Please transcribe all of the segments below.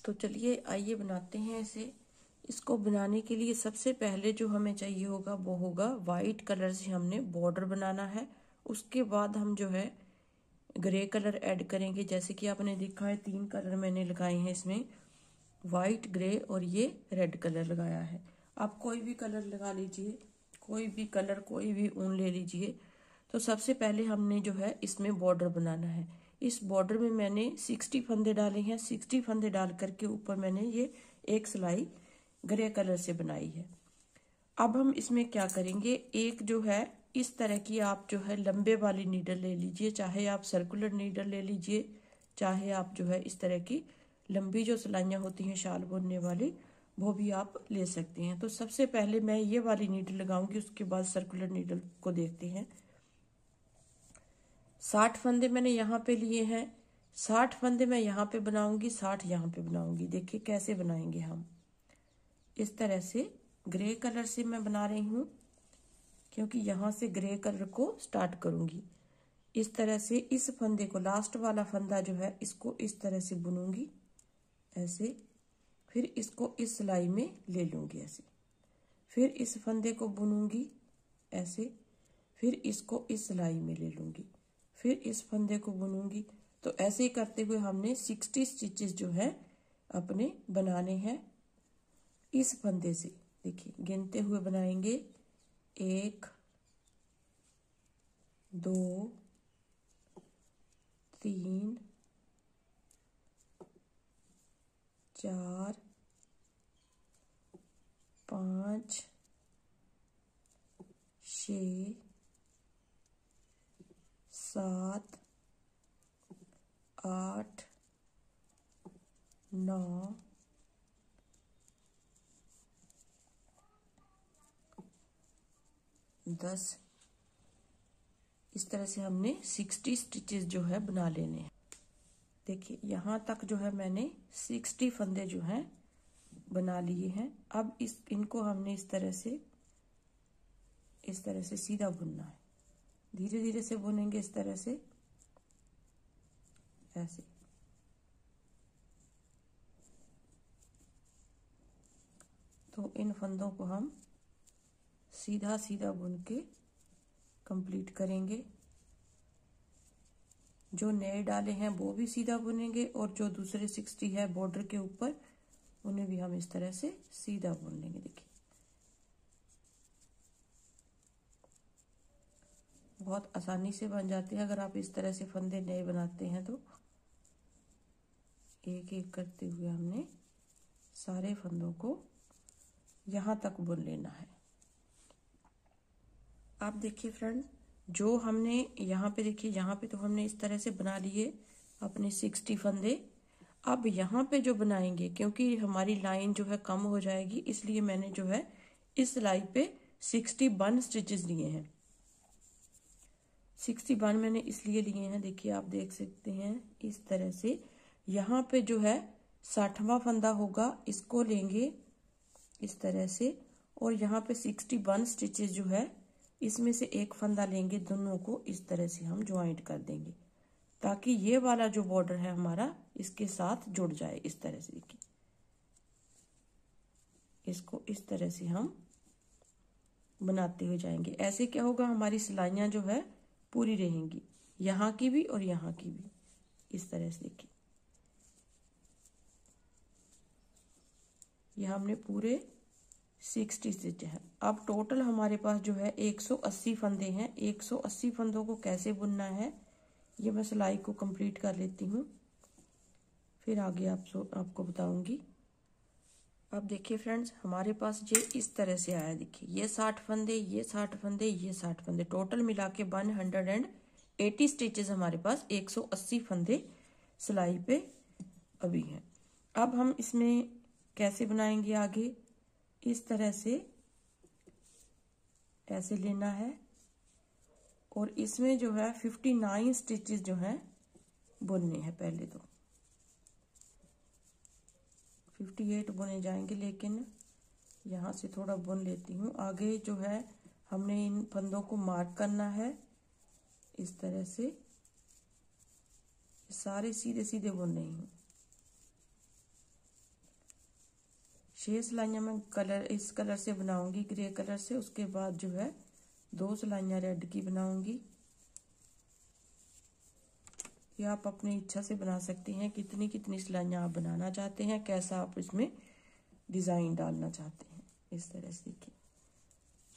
तो चलिए आइए बनाते हैं इसे। इसको बनाने के लिए सबसे पहले जो हमें चाहिए होगा वो होगा वाइट कलर से हमने बॉर्डर बनाना है। उसके बाद हम जो है ग्रे कलर ऐड करेंगे। जैसे कि आपने देखा है 3 कलर मैंने लगाए हैं इसमें, वाइट, ग्रे और ये रेड कलर लगाया है। आप कोई भी कलर लगा लीजिए, कोई भी कलर, कोई भी ऊन ले लीजिए। तो सबसे पहले हमने जो है इसमें बॉर्डर बनाना है। इस बॉर्डर में मैंने 60 फंदे डाले हैं। 60 फंदे डाल करके ऊपर मैंने ये एक सिलाई ग्रे कलर से बनाई है। अब हम इसमें क्या करेंगे, एक जो है इस तरह की आप जो है लंबे वाली नीडल ले लीजिए, चाहे आप सर्कुलर नीडल ले लीजिए, चाहे आप जो है इस तरह की लंबी जो सिलाइयाँ होती हैं शाल बुनने वाली वो भी आप ले सकते हैं। तो सबसे पहले मैं ये वाली नीडल लगाऊंगी, उसके बाद सर्कुलर नीडल को देखते हैं। 60 फंदे मैंने यहाँ पे लिए हैं। 60 फंदे मैं यहाँ पे बनाऊंगी, 60 यहाँ पे बनाऊंगी। देखिए कैसे बनाएंगे हम। इस तरह से ग्रे कलर से मैं बना रही हूँ क्योंकि यहाँ से ग्रे कलर को स्टार्ट करूंगी। इस तरह से इस फंदे को, लास्ट वाला फंदा जो है, इसको इस तरह से बुनूंगी ऐसे। फिर इसको इस सिलाई में ले लूंगी ऐसे। फिर इस फंदे को बुनूंगी ऐसे। फिर इसको इस सिलाई में ले लूंगी। फिर इस फंदे को बुनूंगी। तो ऐसे ही करते हुए हमने 60 स्टिचेस जो है अपने बनाने हैं इस फंदे से। देखिए गिनते हुए बनाएंगे, 1 2 3 4 5 6 7 8 9 10। इस तरह से हमने 60 स्टिचेस जो है बना लेने हैं। देखिए यहाँ तक जो है मैंने 60 फंदे जो हैं बना लिए हैं। अब इनको हमने इस तरह से सीधा बुनना है। धीरे धीरे से बुनेंगे इस तरह से ऐसे। तो इन फंदों को हम सीधा सीधा बुन के कंप्लीट करेंगे। जो नए डाले हैं वो भी सीधा बुनेंगे और जो दूसरे 60 है बॉर्डर के ऊपर उन्हें भी हम इस तरह से सीधा बुन लेंगे। देखिए बहुत आसानी से बन जाते हैं अगर आप इस तरह से फंदे नए बनाते हैं तो। एक एक करते हुए हमने सारे फंदों को यहाँ तक बुन लेना है। आप देखिए फ्रेंड, जो हमने यहाँ पे, देखिए यहाँ पे तो हमने इस तरह से बना लिए अपने 60 फंदे। अब यहाँ पे जो बनाएंगे, क्योंकि हमारी लाइन जो है कम हो जाएगी, इसलिए मैंने जो है इस सिलाई पे 61 स्टिचेस लिए हैं। 61 मैंने इसलिए लिए हैं, देखिए आप देख सकते हैं इस तरह से। यहाँ पे जो है 60वां फंदा होगा, इसको लेंगे इस तरह से और यहाँ पे 61 स्टिचेस जो है इसमें से एक फंदा लेंगे, दोनों को इस तरह से हम ज्वाइंट कर देंगे ताकि ये वाला जो बॉर्डर है हमारा इसके साथ जुड़ जाए। इस तरह से देखिए, इसको इस तरह से हम बनाते हुए जाएंगे। ऐसे क्या होगा, हमारी सिलाइयाँ जो है पूरी रहेंगी, यहाँ की भी और यहाँ की भी। इस तरह से देखिए, यह हमने पूरे 60 स्टिच है। अब टोटल हमारे पास जो है 180 फंदे हैं। 180 फंदों को कैसे बुनना है ये मैं सिलाई को कंप्लीट कर लेती हूँ, फिर आगे आपको बताऊंगी। अब देखिए फ्रेंड्स, हमारे पास ये इस तरह से आया। देखिए ये 60 फंदे, ये 60 फंदे, ये 60 फंदे, टोटल मिला के 180 स्टिचेस हमारे पास 180 फंदे सिलाई पे अभी हैं। अब हम इसमें कैसे बनाएंगे आगे, इस तरह से ऐसे लेना है और इसमें जो है 59 स्टिचेस जो हैं बुनने हैं। पहले तो 58 बुने जाएंगे, लेकिन यहाँ से थोड़ा बुन लेती हूँ। आगे जो है हमने इन फंदों को मार्क करना है इस तरह से, सारे सीधे सीधे बुन रही हूँ। 6 सिलाइयाँ मैं कलर इस कलर से बनाऊंगी, ग्रे कलर से। उसके बाद जो है 2 सिलाइयाँ रेड की बनाऊंगी। ये आप अपनी इच्छा से बना सकती हैं, कितनी कितनी सिलाइयाँ आप बनाना चाहते हैं, कैसा आप इसमें डिज़ाइन डालना चाहते हैं। इस तरह से देखिए,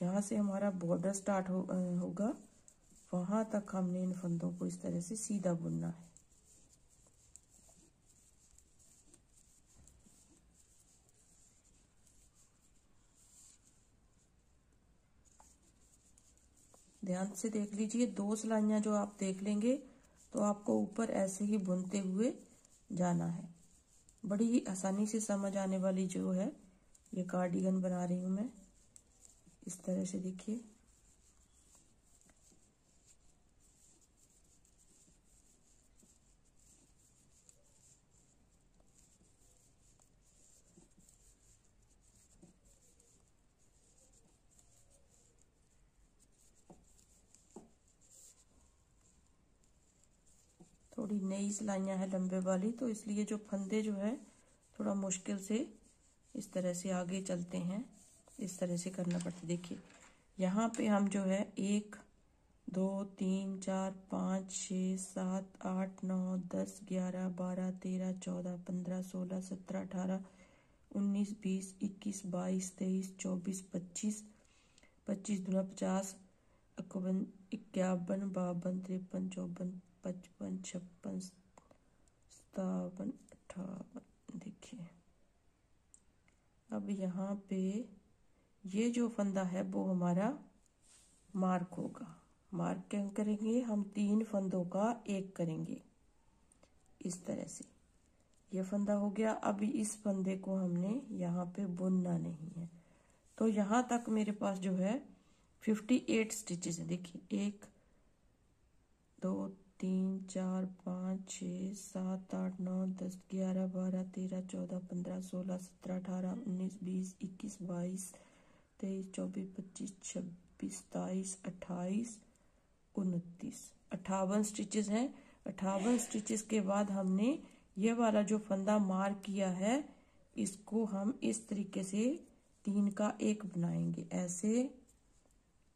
जहाँ से हमारा बॉर्डर स्टार्ट होगा वहाँ तक हमने इन फंदों को इस तरह से सीधा बुनना है। ध्यान से देख लीजिए, 2 सिलाइयाँ जो आप देख लेंगे तो आपको ऊपर ऐसे ही बुनते हुए जाना है। बड़ी ही आसानी से समझ आने वाली जो है ये कार्डिगन बना रही हूँ मैं। इस तरह से देखिए, थोड़ी नई सिलाइयाँ हैं लंबे वाली, तो इसलिए जो फंदे जो है थोड़ा मुश्किल से इस तरह से आगे चलते हैं। इस तरह से करना पड़ता है। देखिए यहाँ पे हम जो है 1 2 3 4 5 6 7 8 9 10 11 12 13 14 15 16 17 18 19 20 21 22 23 24 25 25 दूना 50 51 51 52 53 54 55 56 57 58। देखिए अब यहाँ पे ये जो फंदा है वो हमारा मार्क होगा। मार्क क्या करेंगे हम, 3 फंदों का एक करेंगे इस तरह से। ये फंदा हो गया। अभी इस फंदे को हमने यहाँ पे बुनना नहीं है, तो यहाँ तक मेरे पास जो है 58 स्टिचेस है। देखिए 1 2 3 4 5 6 7 8 9 10 11 12 13 14 15 16 17 18 19 20 21 22 23 24 25 26 27 28 29 58 स्टिचेस हैं। 58 स्टिचेस के बाद हमने ये वाला जो फंदा मार्क किया है इसको हम इस तरीके से 3 का एक बनाएंगे ऐसे,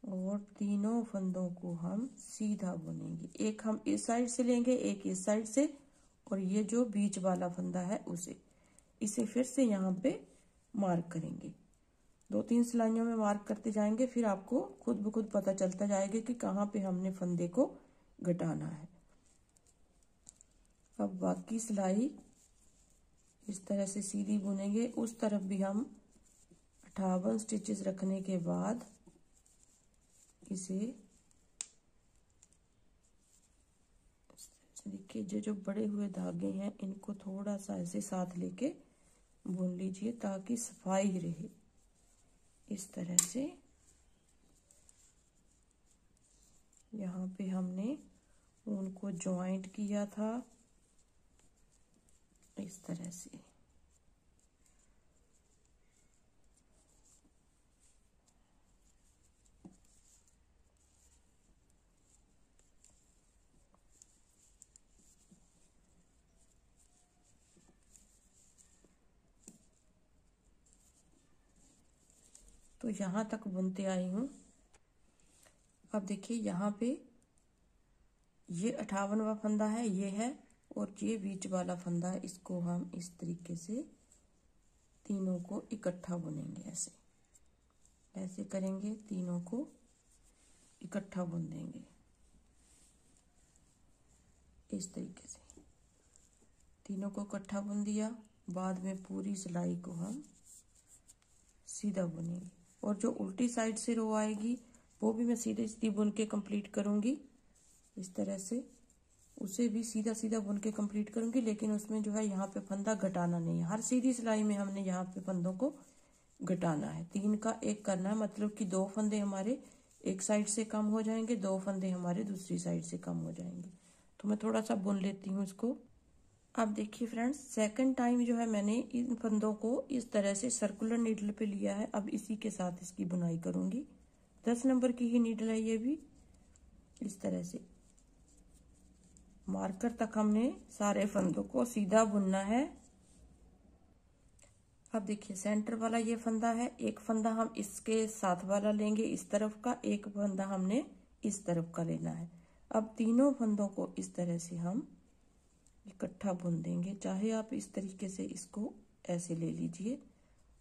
और तीनों फंदों को हम सीधा बुनेंगे। एक हम इस साइड से लेंगे, एक इस साइड से, और ये जो बीच वाला फंदा है इसे फिर से यहाँ पे मार्क करेंगे। 2-3 सिलाइयों में मार्क करते जाएंगे, फिर आपको खुद ब खुद पता चलता जाएगा कि कहाँ पे हमने फंदे को घटाना है। अब बाकी सिलाई इस तरह से सीधी बुनेंगे। उस तरफ भी हम 58 स्टिचेस रखने के बाद इसे देखिए, जो बड़े हुए धागे हैं इनको थोड़ा सा ऐसे साथ लेके बुन लीजिए ताकि सफाई रहे। इस तरह से यहाँ पे हमने उनको जॉइंट किया था इस तरह से। तो यहाँ तक बुनते आई हूँ। अब देखिए यहाँ पे ये 58वां फंदा है, ये है, और ये बीच वाला फंदा है। इसको हम इस तरीके से तीनों को इकट्ठा बुनेंगे। ऐसे ऐसे करेंगे, तीनों को इकट्ठा बुन देंगे इस तरीके से। तीनों को इकट्ठा बुन दिया, बाद में पूरी सिलाई को हम सीधा बुनेंगे, और जो उल्टी साइड से रो आएगी वो भी मैं सीधे सीधी बुन के कंप्लीट करूंगी इस तरह से। उसे भी सीधा सीधा बुन के कंप्लीट करूंगी, लेकिन उसमें जो है यहाँ पे फंदा घटाना नहीं है। हर सीधी सिलाई में हमने यहाँ पे फंदों को घटाना है। 3 का एक करना है, मतलब कि 2 फंदे हमारे एक साइड से कम हो जाएंगे, 2 फंदे हमारे दूसरी साइड से कम हो जाएंगे। तो मैं थोड़ा सा बुन लेती हूँ इसको। अब देखिए फ्रेंड्स, सेकंड टाइम जो है मैंने इन फंदों को इस तरह से सर्कुलर नीडल पे लिया है। अब इसी के साथ इसकी बुनाई करूंगी। 10 नंबर की ही नीडल है ये भी। इस तरह से मार्कर तक हमने सारे फंदों को सीधा बुनना है। अब देखिए सेंटर वाला ये फंदा है, एक फंदा हम इसके साथ वाला लेंगे इस तरफ का, एक फंदा हमने इस तरफ का लेना है। अब तीनों फंदों को इस तरह से हम इकट्ठा बुन देंगे। चाहे आप इस तरीके से इसको ऐसे ले लीजिए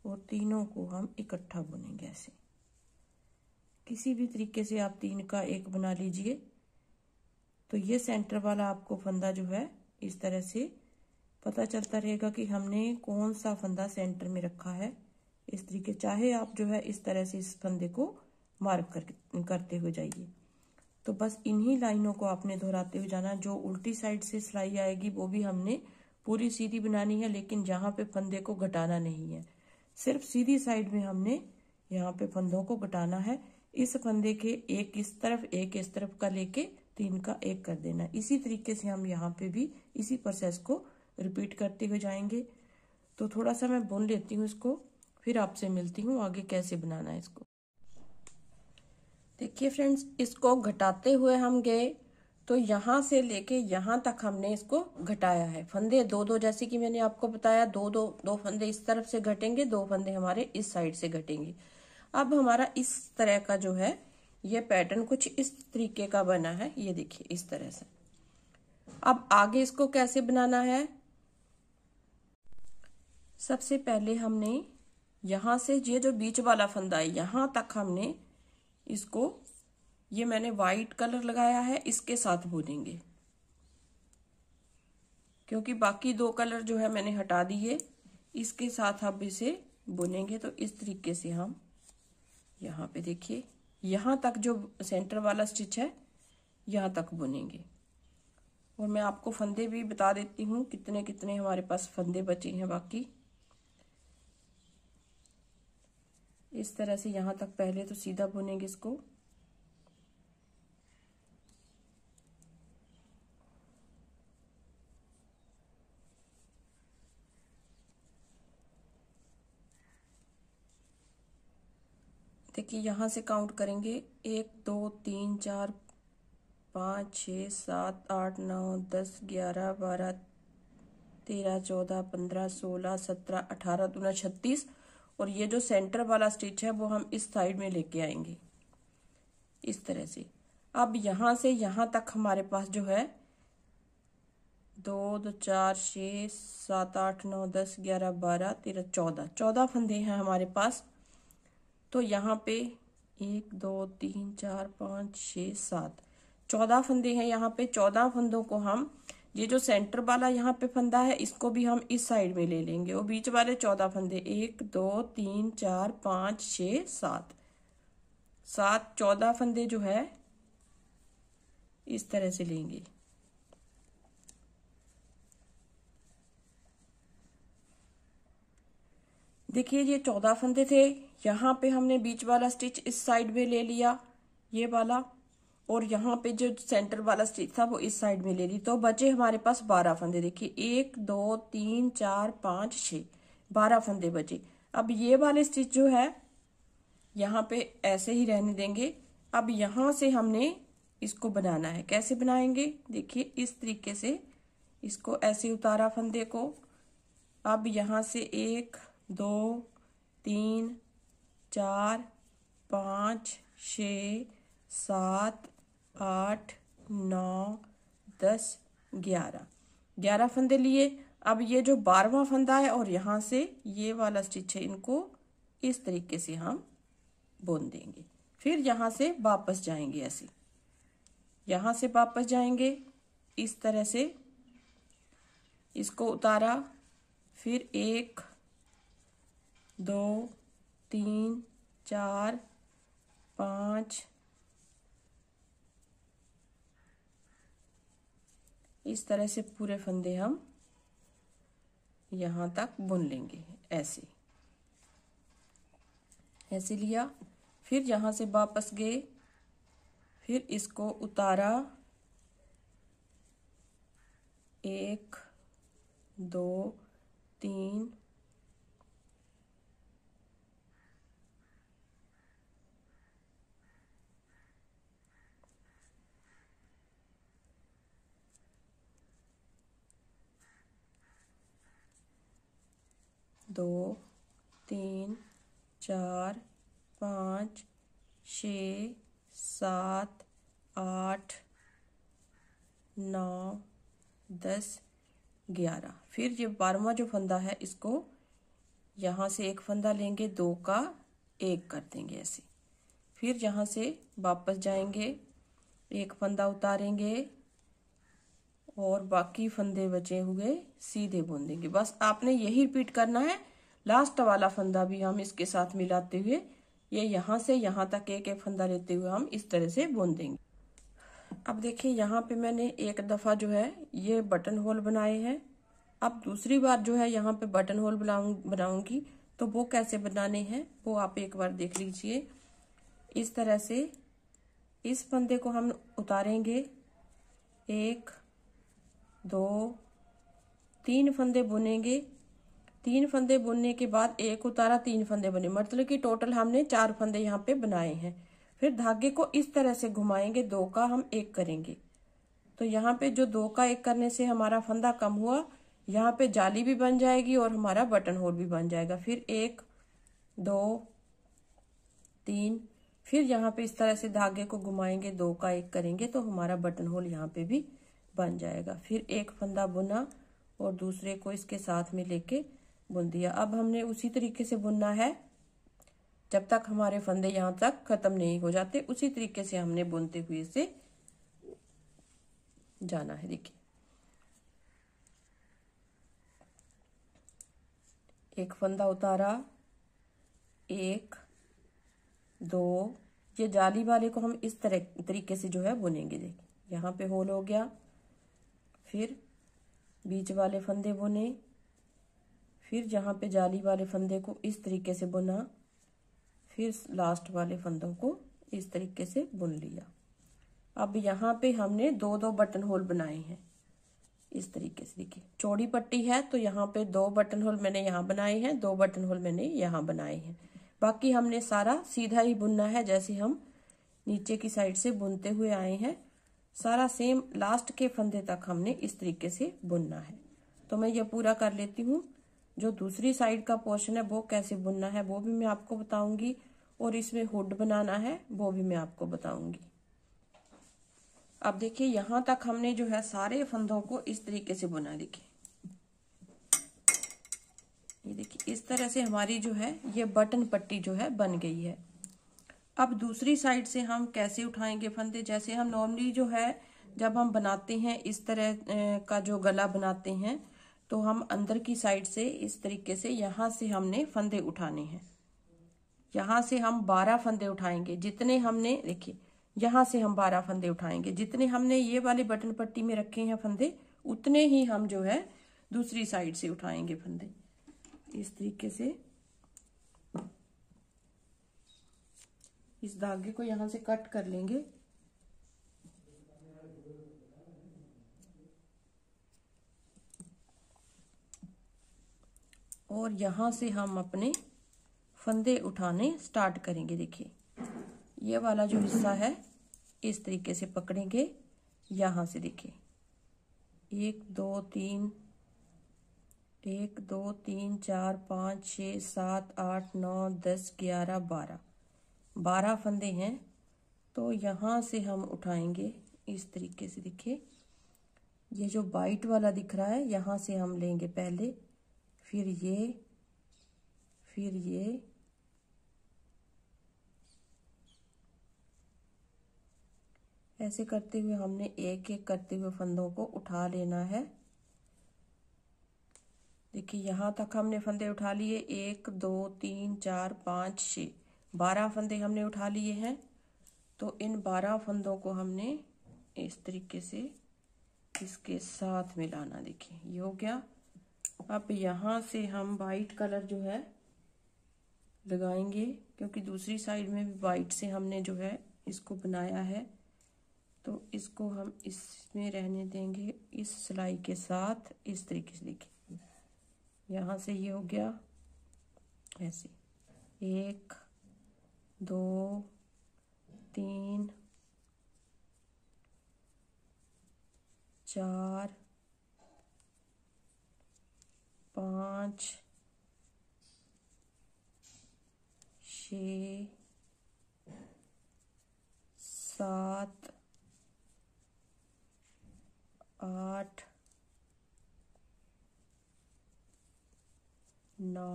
और तीनों को हम इकट्ठा बुनेंगे ऐसे। किसी भी तरीके से आप तीन का एक बना लीजिए। तो ये सेंटर वाला आपको फंदा जो है इस तरह से पता चलता रहेगा कि हमने कौन सा फंदा सेंटर में रखा है। इस तरीके चाहे आप जो है इस तरह से इस फंदे को मार्क करते हुए जाइए। तो बस इन्हीं लाइनों को आपने दोहराते हुए जाना। जो उल्टी साइड से सिलाई आएगी वो भी हमने पूरी सीधी बनानी है, लेकिन जहाँ पे फंदे को घटाना नहीं है, सिर्फ सीधी साइड में हमने यहाँ पे फंदों को घटाना है। इस फंदे के एक इस तरफ एक इस तरफ का लेके तीन का एक कर देना। इसी तरीके से हम यहाँ पे भी इसी प्रोसेस को रिपीट करते हुए जाएंगे। तो थोड़ा सा मैं बुन लेती हूँ इसको, फिर आपसे मिलती हूँ आगे कैसे बनाना है इसको। देखिए फ्रेंड्स, इसको घटाते हुए हम गए तो यहाँ से लेके यहाँ तक हमने इसको घटाया है। फंदे दो दो, जैसे कि मैंने आपको बताया, दो फंदे इस तरफ से घटेंगे, दो फंदे हमारे इस साइड से घटेंगे। अब हमारा इस तरह का जो है ये पैटर्न कुछ इस तरीके का बना है, ये देखिए इस तरह से। अब आगे इसको कैसे बनाना है, सबसे पहले हमने यहाँ से ये जो बीच वाला फंदा है यहाँ तक हमने इसको, ये मैंने वाइट कलर लगाया है, इसके साथ बुनेंगे, क्योंकि बाकी दो कलर जो है मैंने हटा दिए, इसके साथ अब इसे बुनेंगे। तो इस तरीके से हम यहाँ पे देखिए यहाँ तक जो सेंटर वाला स्टिच है यहाँ तक बुनेंगे। और मैं आपको फंदे भी बता देती हूँ कितने कितने हमारे पास फंदे बचे हैं बाकी। इस तरह से यहाँ तक पहले तो सीधा बुनेंगे इसको। देखिए यहाँ से काउंट करेंगे 1 2 3 4 5 6 7 8 9 10 11 12 13 14 15 16 17 18 दूना 36। और ये जो सेंटर वाला स्टिच है वो हम इस साइड में लेके आएंगे इस तरह से। अब यहाँ से यहाँ तक हमारे पास जो है 2 2 4 6 7 8 9 10 11 12 13 14 फंदे हैं हमारे पास। तो यहाँ पे 1 2 3 4 5 6 7 14 फंदे हैं यहाँ पे। 14 फंदों को हम, ये जो सेंटर वाला यहाँ पे फंदा है इसको भी हम इस साइड में ले लेंगे, और बीच वाले 14 फंदे 1 2 3 4 5 6 7 14 फंदे जो है इस तरह से लेंगे। देखिए ये 14 फंदे थे, यहाँ पे हमने बीच वाला स्टिच इस साइड में ले लिया ये वाला, और यहाँ पे जो सेंटर वाला स्टिच था वो इस साइड में ले ली। तो बचे हमारे पास 12 फंदे। देखिए 1 2 3 4 5 6 12 फंदे बचे। अब ये वाले स्टिच जो है यहाँ पे ऐसे ही रहने देंगे। अब यहाँ से हमने इसको बनाना है। कैसे बनाएंगे, देखिए इस तरीके से इसको ऐसे उतारा फंदे को। अब यहाँ से 1 2 3 4 5 6 7 8 9 10 11 फंदे लिए। अब ये जो 12वां फंदा है और यहाँ से ये वाला स्टिच है, इनको इस तरीके से हम बुन देंगे। फिर यहाँ से वापस जाएंगे, ऐसे यहाँ से वापस जाएंगे इस तरह से, इसको उतारा, फिर 1 2 3 4 5 इस तरह से पूरे फंदे हम यहाँ तक बुन लेंगे। ऐसे ऐसे लिया, फिर यहाँ से वापस गए, फिर इसको उतारा, 1 2 3 2 3 4 5 6 7 8 9 10 11। फिर ये 12वां जो फंदा है इसको यहाँ से एक फंदा लेंगे, 2 का 1 कर देंगे ऐसे। फिर यहाँ से वापस जाएंगे, एक फंदा उतारेंगे और बाकी फंदे बचे हुए सीधे बुन देंगे। बस आपने यही रिपीट करना है। लास्ट वाला फंदा भी हम इसके साथ मिलाते हुए ये यहाँ से यहाँ तक एक एक फंदा लेते हुए हम इस तरह से बुन देंगे। अब देखिए यहाँ पे मैंने एक दफा जो है ये बटन होल बनाए हैं। अब दूसरी बार जो है यहाँ पे बटन होल बनाऊंगी तो वो कैसे बनाने हैं वो आप एक बार देख लीजिए। इस तरह से इस फंदे को हम उतारेंगे, 1 2 3 फंदे बुनेंगे। 3 फंदे बुनने के बाद एक उतारा, 3 फंदे बने, मतलब कि टोटल हमने 4 फंदे यहाँ पे बनाए हैं। फिर धागे को इस तरह से घुमाएंगे, 2 का हम 1 करेंगे। तो यहाँ पे जो 2 का 1 करने से हमारा फंदा कम हुआ, यहाँ पे जाली भी बन जाएगी और हमारा बटन होल भी बन जाएगा। फिर 1 2 3, फिर यहाँ पे इस तरह से धागे को घुमाएंगे, 2 का 1 करेंगे तो हमारा बटन होल यहाँ पे भी बन जाएगा। फिर एक फंदा बुना और दूसरे को इसके साथ में लेके बुन दिया। अब हमने उसी तरीके से बुनना है जब तक हमारे फंदे यहाँ तक खत्म नहीं हो जाते। उसी तरीके से हमने बुनते हुए से जाना है। देखिए एक फंदा उतारा, 1 2, ये जाली वाले को हम इस तरीके से जो है बुनेंगे। देखिए यहाँ पे होल हो गया। फिर बीच वाले फंदे बुने, फिर जहाँ पे जाली वाले फंदे को इस तरीके से बुना, फिर लास्ट वाले फंदों को इस तरीके से बुन लिया। अब यहाँ पे हमने 2 बटन होल बनाए हैं इस तरीके से। देखिए चौड़ी पट्टी है तो यहाँ पे 2 बटन होल मैंने यहाँ बनाए हैं, 2 बटन होल मैंने यहाँ बनाए हैं। बाकी हमने सारा सीधा ही बुनना है, जैसे हम नीचे की साइड से बुनते हुए आए हैं सारा सेम लास्ट के फंदे तक हमने इस तरीके से बुनना है। तो मैं ये पूरा कर लेती हूँ। जो दूसरी साइड का पोर्शन है वो कैसे बुनना है वो भी मैं आपको बताऊंगी, और इसमें हुड बनाना है वो भी मैं आपको बताऊंगी। अब देखिए यहाँ तक हमने जो है सारे फंदों को इस तरीके से बुना। देखिए ये देखिए इस तरह से हमारी जो है ये बटन पट्टी जो है बन गई है। अब दूसरी साइड से हम कैसे उठाएंगे फंदे, जैसे हम नॉर्मली जो है जब हम बनाते हैं इस तरह का जो गला बनाते हैं तो हम अंदर की साइड से इस तरीके से यहाँ से हमने फंदे उठाने हैं। यहाँ से हम 12 फंदे उठाएंगे जितने हमने, देखिए यहाँ से हम 12 फंदे उठाएंगे जितने हमने ये वाले बटन पट्टी में रखे हैं फंदे, उतने ही हम जो है दूसरी साइड से उठाएंगे फंदे इस तरीके से। इस धागे को यहाँ से कट कर लेंगे और यहाँ से हम अपने फंदे उठाने स्टार्ट करेंगे। देखिए ये वाला जो हिस्सा है इस तरीके से पकड़ेंगे, यहाँ से देखिए 1 2 3 1 2 3 4 5 6 7 8 9 10 11 12 फंदे हैं। तो यहाँ से हम उठाएंगे इस तरीके से। देखिए ये जो वाइट वाला दिख रहा है यहाँ से हम लेंगे पहले, फिर ये ऐसे करते हुए हमने एक एक करते हुए फंदों को उठा लेना है। देखिए यहाँ तक हमने फंदे उठा लिए, 1 2 3 4 5 6 12 फंदे हमने उठा लिए हैं। तो इन 12 फंदों को हमने इस तरीके से इसके साथ मिलाना। देखिए ये हो गया। अब यहाँ से हम वाइट कलर जो है लगाएंगे, क्योंकि दूसरी साइड में भी वाइट से हमने जो है इसको बनाया है, तो इसको हम इसमें रहने देंगे इस सिलाई के साथ इस तरीके से। देखिए यहाँ से ये हो गया ऐसे, 1 2 3 4 5 6 7 8 9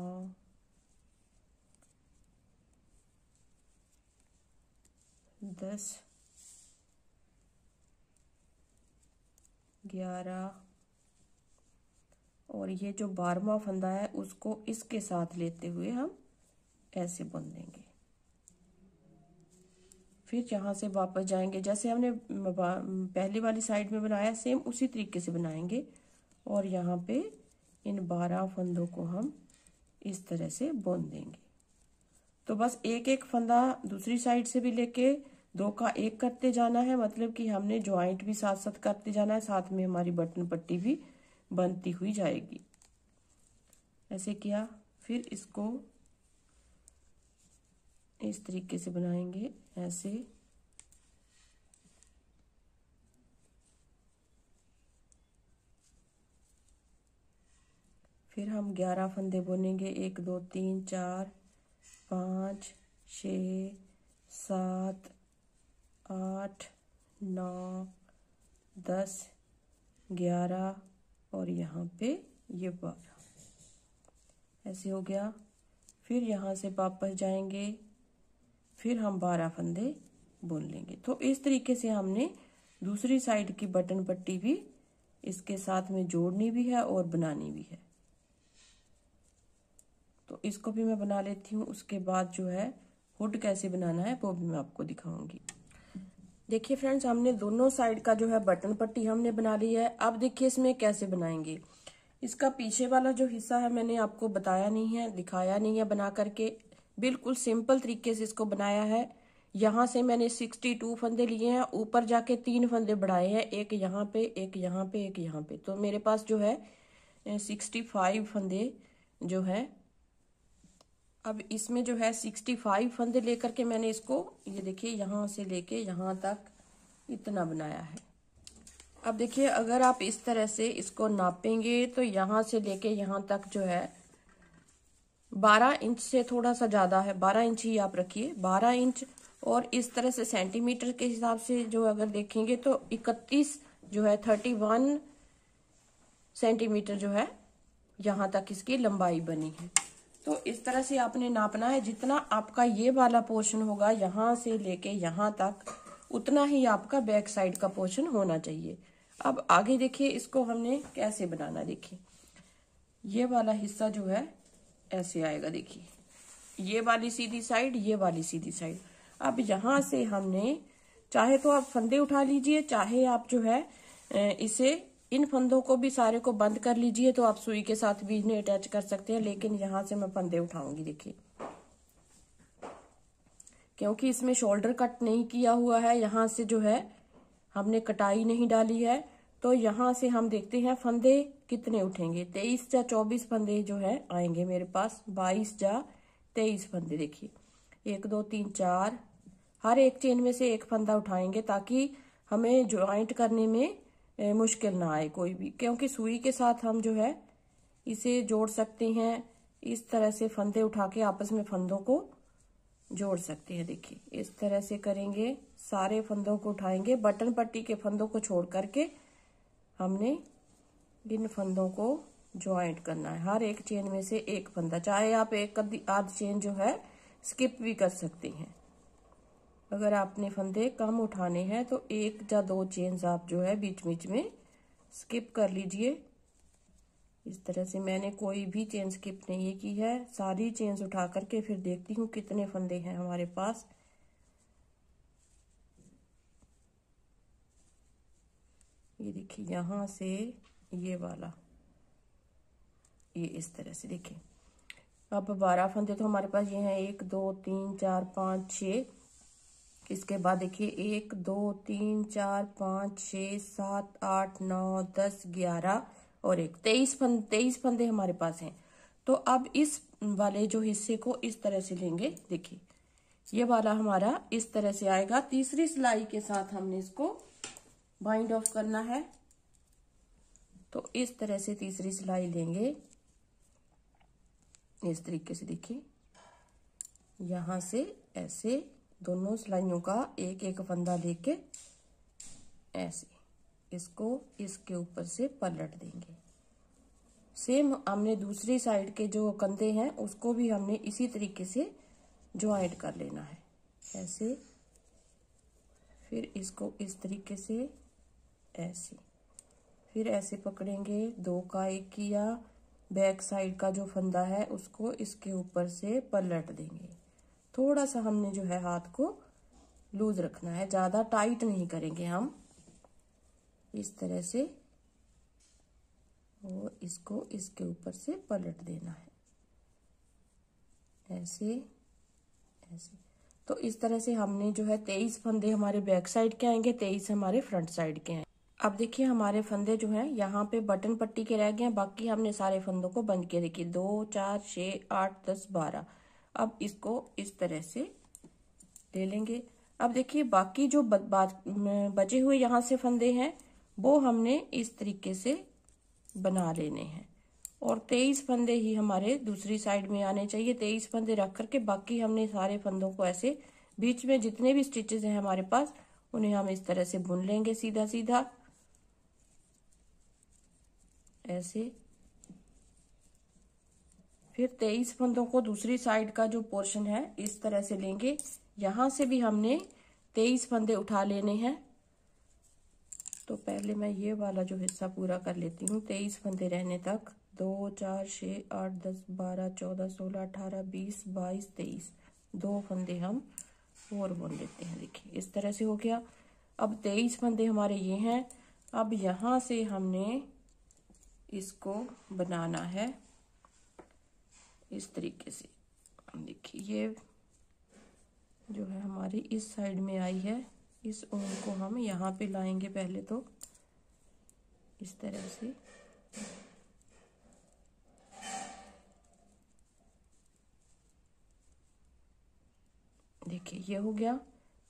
10 11 और ये जो 12वां फंदा है उसको इसके साथ लेते हुए हम ऐसे बुन देंगे। फिर यहाँ से वापस जाएंगे, जैसे हमने पहली वाली साइड में बनाया सेम उसी तरीके से बनाएंगे और यहाँ पे इन 12 फंदों को हम इस तरह से बुन देंगे। तो बस एक एक फंदा दूसरी साइड से भी लेके 2 का 1 करते जाना है, मतलब कि हमने ज्वाइंट भी साथ साथ करते जाना है, साथ में हमारी बटन पट्टी भी बनती हुई जाएगी। ऐसे किया, फिर इसको इस तरीके से बनाएंगे ऐसे। फिर हम 11 फंदे बुनेंगे, 1 2 3 4 5 6 7 8 9 10 11 और यहाँ पे ये 12 ऐसे हो गया। फिर यहाँ से वापस जाएंगे, फिर हम 12 फंदे बुन लेंगे। तो इस तरीके से हमने दूसरी साइड की बटन पट्टी भी इसके साथ में जोड़नी भी है और बनानी भी है। तो इसको भी मैं बना लेती हूँ, उसके बाद जो है हुड कैसे बनाना है वो भी मैं आपको दिखाऊंगी। देखिए फ्रेंड्स, हमने दोनों साइड का जो है बटन पट्टी हमने बना ली है। अब देखिए इसमें कैसे बनाएंगे। इसका पीछे वाला जो हिस्सा है मैंने आपको बताया नहीं है, दिखाया नहीं है बना करके, बिल्कुल सिंपल तरीके से इसको बनाया है। यहाँ से मैंने 62 फंदे लिए हैं, ऊपर जाके 3 फंदे बढ़ाए हैं, एक यहाँ पे एक यहाँ पे एक यहाँ पे, तो मेरे पास जो है 65 फंदे जो है। अब इसमें जो है 65 फंदे लेकर के मैंने इसको, ये देखिए यहाँ से लेके यहाँ तक इतना बनाया है। अब देखिए अगर आप इस तरह से इसको नापेंगे तो यहाँ से लेके यहाँ तक जो है 12 इंच से थोड़ा सा ज्यादा है, 12 इंच ही आप रखिए, 12 इंच। और इस तरह से सेंटीमीटर के हिसाब से जो अगर देखेंगे तो 31 जो है 31 सेंटीमीटर जो है यहाँ तक इसकी लंबाई बनी है। तो इस तरह से आपने नापना है, जितना आपका ये वाला पोर्शन होगा यहाँ से लेके यहाँ तक उतना ही आपका बैक साइड का पोर्शन होना चाहिए। अब आगे देखिए इसको हमने कैसे बनाना। देखिए ये वाला हिस्सा जो है ऐसे आएगा, देखिए ये वाली सीधी साइड, ये वाली सीधी साइड। अब यहाँ से हमने, चाहे तो आप फंदे उठा लीजिए, चाहे आप जो है इसे इन फंदों को भी सारे को बंद कर लीजिए, तो आप सुई के साथ भी इन्हें अटैच कर सकते हैं, लेकिन यहाँ से मैं फंदे उठाऊंगी। देखिए क्योंकि इसमें शोल्डर कट नहीं किया हुआ है, यहाँ से जो है हमने कटाई नहीं डाली है, तो यहाँ से हम देखते हैं फंदे कितने उठेंगे। 23 या 24 फंदे जो है आएंगे मेरे पास, 22 या 23 फंदे। देखिए 1 2 3 4, हर एक चेन में से एक फंदा उठाएंगे ताकि हमें ज्वाइंट करने में मुश्किल ना आए कोई भी, क्योंकि सुई के साथ हम जो है इसे जोड़ सकते हैं। इस तरह से फंदे उठा के आपस में फंदों को जोड़ सकते हैं। देखिए इस तरह से करेंगे, सारे फंदों को उठाएंगे, बटन पट्टी के फंदों को छोड़ करके हमने इन फंदों को ज्वाइंट करना है। हर एक चेन में से एक फंदा, चाहे आप एक आध चेन जो है स्किप भी कर सकते हैं। अगर आपने फंदे कम उठाने हैं तो 1 या 2 चेन्स आप जो है बीच बीच में स्किप कर लीजिए। इस तरह से मैंने कोई भी चेन स्किप नहीं की है, सारी चेन्स उठा करके फिर देखती हूँ कितने फंदे हैं हमारे पास। ये देखिए यहाँ से ये वाला, ये इस तरह से देखिए। अब 12 फंदे तो हमारे पास ये हैं, 1 2 3 4 5 6। इसके बाद देखिए 1 2 3 4 5 6 7 8 9 10 11 और 1, 23 फंदे हमारे पास हैं। तो अब इस वाले जो हिस्से को इस तरह से लेंगे। देखिए ये वाला हमारा इस तरह से आएगा। तीसरी सिलाई के साथ हमने इसको बाइंड ऑफ करना है, तो इस तरह से तीसरी सिलाई लेंगे इस तरीके से। देखिए यहाँ से ऐसे दोनों सिलाइयों का एक एक फंदा लेके ऐसे इसको इसके ऊपर से पलट देंगे। सेम हमने दूसरी साइड के जो कंधे हैं उसको भी हमने इसी तरीके से ज्वाइंट कर लेना है ऐसे। फिर इसको इस तरीके से ऐसे, फिर ऐसे पकड़ेंगे, 2 का 1 किया, बैक साइड का जो फंदा है उसको इसके ऊपर से पलट देंगे। थोड़ा सा हमने जो है हाथ को लूज रखना है, ज्यादा टाइट नहीं करेंगे हम, इस तरह से, और इसको इसके ऊपर से पलट देना है ऐसे ऐसे। तो इस तरह से हमने जो है 23 फंदे हमारे बैक साइड के आएंगे, 23 हमारे फ्रंट साइड के हैं। अब देखिए हमारे फंदे जो हैं यहाँ पे बटन पट्टी के रह गए हैं, बाकी हमने सारे फंदों को बंद किया। देखिए 2 4 6 8 10 12। अब इसको इस तरह से ले लेंगे। अब देखिए बाकी जो बचे हुए यहाँ से फंदे हैं वो हमने इस तरीके से बना लेने हैं, और 23 फंदे ही हमारे दूसरी साइड में आने चाहिए। 23 फंदे रख करके बाकी हमने सारे फंदों को ऐसे बीच में जितने भी स्टिचेस हैं हमारे पास उन्हें हम इस तरह से बुन लेंगे सीधा सीधा ऐसे। फिर 23 फंदों को दूसरी साइड का जो पोर्शन है इस तरह से लेंगे। यहां से भी हमने 23 फंदे उठा लेने हैं। तो पहले मैं ये वाला जो हिस्सा पूरा कर लेती हूँ 23 फंदे रहने तक। 2 4 6 8 10 12 14 16 18 20 22 23, 2 फंदे हम और बुन लेते हैं। देखिए इस तरह से हो गया। अब 23 फंदे हमारे ये हैं। अब यहाँ से हमने इसको बनाना है इस तरीके से। देखिए ये जो है हमारी इस साइड में आई है, इस ऊन को हम यहाँ पे लाएंगे पहले तो इस तरह से। देखिए ये हो गया।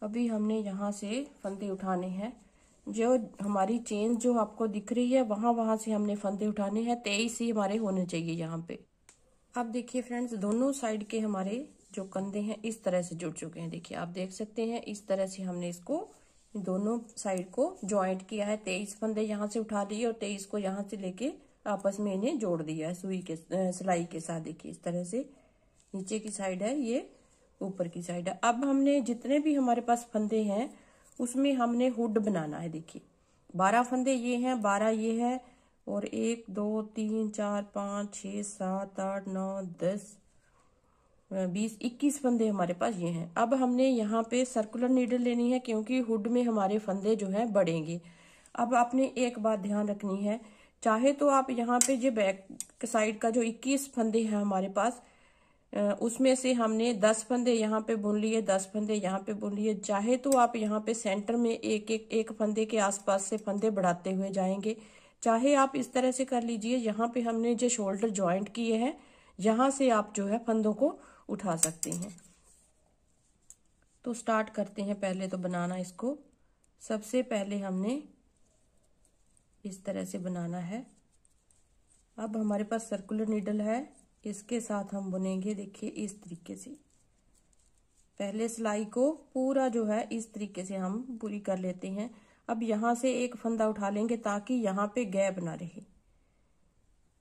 अभी हमने यहाँ से फंदे उठाने हैं। जो हमारी चेन जो आपको दिख रही है वहां से हमने फंदे उठाने हैं। 23 ही हमारे होने चाहिए यहाँ पे। अब देखिए फ्रेंड्स दोनों साइड के हमारे जो कंधे हैं इस तरह से जुड़ चुके हैं। देखिए आप देख सकते हैं इस तरह से हमने इसको दोनों साइड को ज्वाइंट किया है। 23 फंदे यहाँ से उठा लिए और 23 को यहाँ से लेके आपस में इन्हें जोड़ दिया है सुई के सिलाई के साथ। देखिए इस तरह से नीचे की साइड है, ये ऊपर की साइड है। अब हमने जितने भी हमारे पास फंदे हैं उसमें हमने हुड बनाना है। देखिए 12 फंदे ये हैं, 12 ये है, और 1 2 3 4 5 6 7 8 9 10 20 21 फंदे हमारे पास ये हैं। अब हमने यहाँ पे सर्कुलर नीडल लेनी है क्योंकि हुड में हमारे फंदे जो है बढ़ेंगे। अब आपने एक बात ध्यान रखनी है, चाहे तो आप यहाँ पे जो बैक साइड का जो 21 फंदे हैं हमारे पास उसमें से हमने 10 फंदे यहाँ पे बुन लिए, 10 फंदे यहाँ पे बुन लिए। चाहे तो आप यहाँ पे सेंटर में एक फंदे के आसपास से फंदे बढ़ाते हुए जाएंगे, चाहे आप इस तरह से कर लीजिए। यहाँ पे हमने जो शोल्डर ज्वाइंट किए हैं यहाँ से आप जो है फंदों को उठा सकते हैं। तो स्टार्ट करते हैं पहले तो बनाना इसको। सबसे पहले हमने इस तरह से बनाना है। अब हमारे पास सर्कुलर नीडल है, इसके साथ हम बुनेंगे। देखिए इस तरीके से पहले सिलाई को पूरा जो है इस तरीके से हम पूरी कर लेते हैं। अब यहाँ से एक फंदा उठा लेंगे ताकि यहाँ पे गैप ना रहे।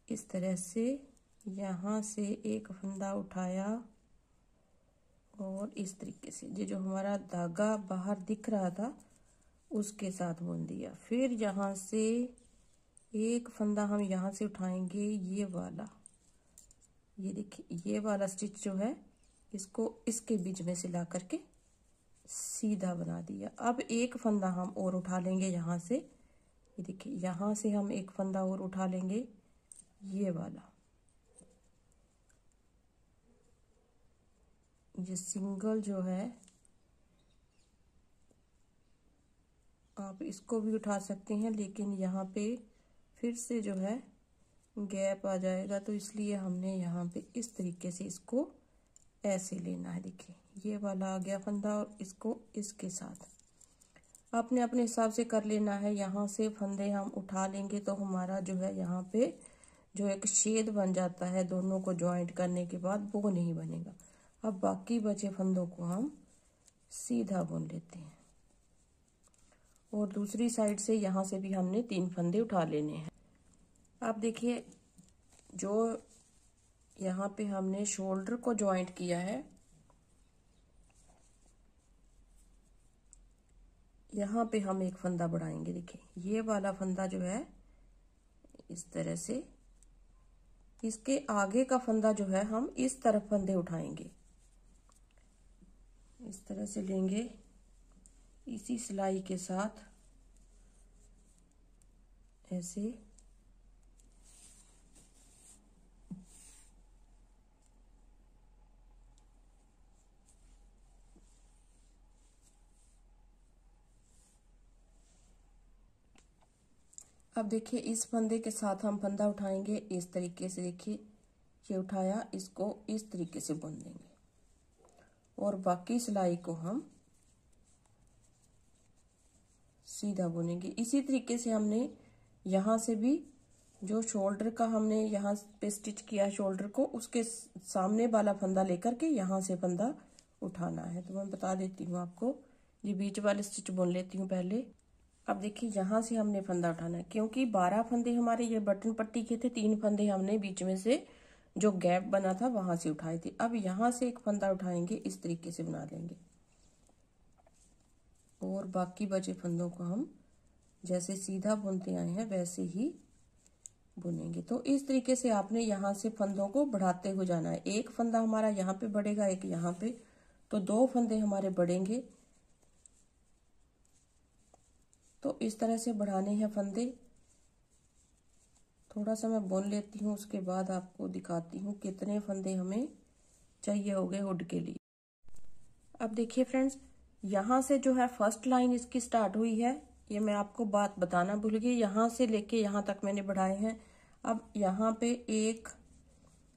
इस तरह से यहाँ से एक फंदा उठाया और इस तरीके से ये जो हमारा धागा बाहर दिख रहा था उसके साथ बुन दिया। फिर यहाँ से एक फंदा हम यहाँ से उठाएंगे, ये वाला, ये देखिए ये वाला स्टिच जो है इसको इसके बीच में से ला करके सीधा बना दिया। अब एक फंदा हम और उठा लेंगे यहाँ से। ये देखिए यहाँ से हम एक फंदा और उठा लेंगे, ये वाला, ये सिंगल जो है आप इसको भी उठा सकते हैं, लेकिन यहाँ पे फिर से जो है गैप आ जाएगा, तो इसलिए हमने यहाँ पे इस तरीके से इसको ऐसे लेना है। देखिए ये वाला आ गया फंदा और इसको इसके साथ आपने अपने हिसाब से कर लेना है। यहाँ से फंदे हम उठा लेंगे तो हमारा जो है यहाँ पे जो एक शेड बन जाता है दोनों को ज्वाइंट करने के बाद, वो नहीं बनेगा। अब बाकी बचे फंदों को हम सीधा बुन लेते हैं और दूसरी साइड से यहाँ से भी हमने 3 फंदे उठा लेने हैं। अब देखिए जो यहाँ पे हमने शोल्डर को ज्वाइंट किया है, यहाँ पे हम एक फंदा बढ़ाएंगे। देखिए ये वाला फंदा जो है इस तरह से, इसके आगे का फंदा जो है हम इस तरफ फंदे उठाएंगे, इस तरह से लेंगे इसी सिलाई के साथ ऐसे। अब देखिए इस फंदे के साथ हम फंदा उठाएंगे इस तरीके से। देखिए ये उठाया, इसको इस तरीके से बुन देंगे और बाकी सिलाई को हम सीधा बुनेंगे। इसी तरीके से हमने यहाँ से भी जो शोल्डर का हमने यहाँ पे स्टिच किया शोल्डर को, उसके सामने वाला फंदा लेकर के यहाँ से फंदा उठाना है। तो मैं बता देती हूँ आपको, ये बीच वाले स्टिच बुन लेती हूँ पहले। अब देखिए यहाँ से हमने फंदा उठाना है, क्योंकि 12 फंदे हमारे ये बटन पट्टी के थे, 3 फंदे हमने बीच में से जो गैप बना था वहां से उठाए थे। अब यहाँ से एक फंदा उठाएंगे, इस तरीके से बना लेंगे और बाकी बचे फंदों को हम जैसे सीधा बुनते आए हैं वैसे ही बुनेंगे। तो इस तरीके से आपने यहाँ से फंदों को बढ़ाते हुए जाना है। एक फंदा हमारा यहाँ पे बढ़ेगा, एक यहाँ पे, तो 2 फंदे हमारे बढ़ेंगे। तो इस तरह से बढ़ाने हैं फंदे। थोड़ा सा मैं बुन लेती हूँ, उसके बाद आपको दिखाती हूँ कितने फंदे हमें चाहिए होंगे हुड के लिए। अब देखिए फ्रेंड्स, यहाँ से जो है फर्स्ट लाइन इसकी स्टार्ट हुई है, ये मैं आपको बात बताना भूल गई। यहाँ से लेके यहाँ तक मैंने बढ़ाए हैं। अब यहाँ पे 1